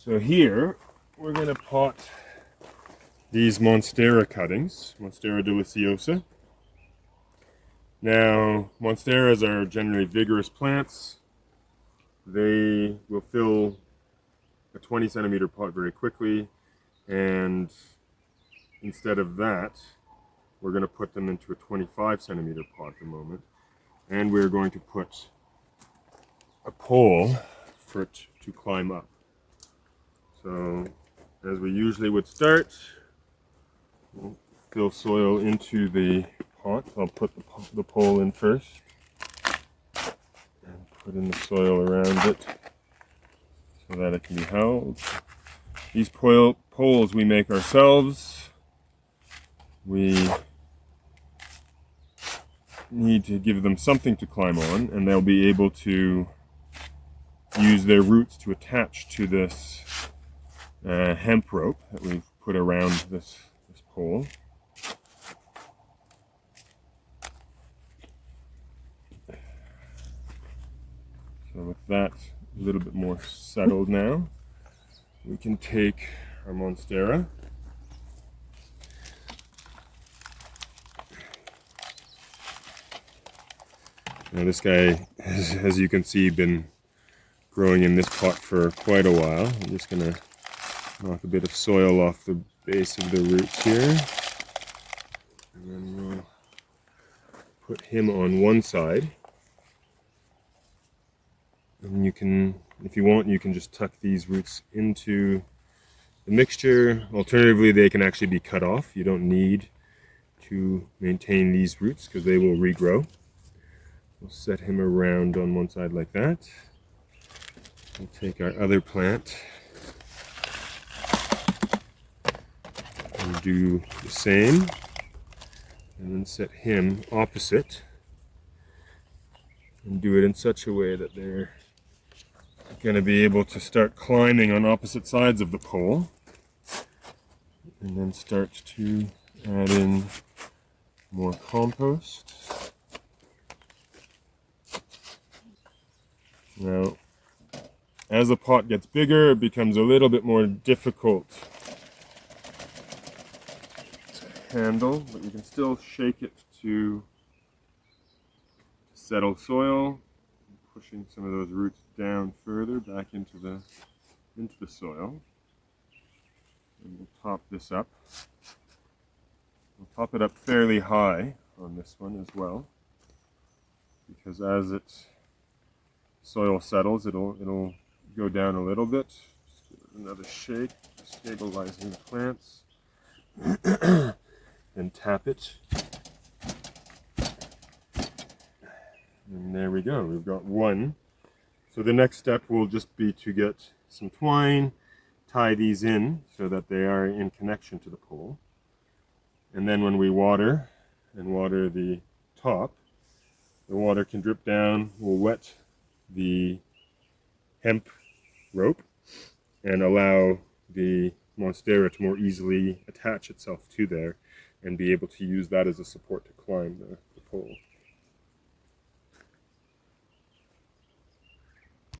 So here we're going to pot these Monstera cuttings, Monstera Deliciosa. Now, Monsteras are generally vigorous plants. They will fill a 20 centimeter pot very quickly, and instead of that, we're going to put them into a 25 centimeter pot at the moment, and we're going to put a pole for it to climb up. So, as we usually would start, we'll fill soil into the pot. I'll put the pole in first and put in the soil around it so that it can be held. These poles we make ourselves. We need to give them something to climb on, and they'll be able to use their roots to attach to this hemp rope that we've put around this pole. So with that a little bit more settled now, we can take our Monstera. Now this guy has, as you can see, been growing in this pot for quite a while. I'm just going to knock a bit of soil off the base of the roots here. And then we'll put him on one side. And you can, if you want, you can just tuck these roots into the mixture. Alternatively, they can actually be cut off. You don't need to maintain these roots because they will regrow. We'll set him around on one side like that. We'll take our other plant and do the same, and then set him opposite and do it in such a way that they're going to be able to start climbing on opposite sides of the pole, and then start to add in more compost. Now, as the pot gets bigger, it becomes a little bit more difficult to handle, but you can still shake it to settle soil, pushing some of those roots down further back into the soil. And we'll top this up. We'll top it up fairly high on this one as well, because as soil settles, it'll go down a little bit. Just give it another shake, stabilizing the plants, and tap it. And there we go, we've got one. So the next step will just be to get some twine, tie these in so that they are in connection to the pole. And then when we water the top, the water can drip down, will wet the hemp rope and allow the Monstera to more easily attach itself to there and be able to use that as a support to climb the pole.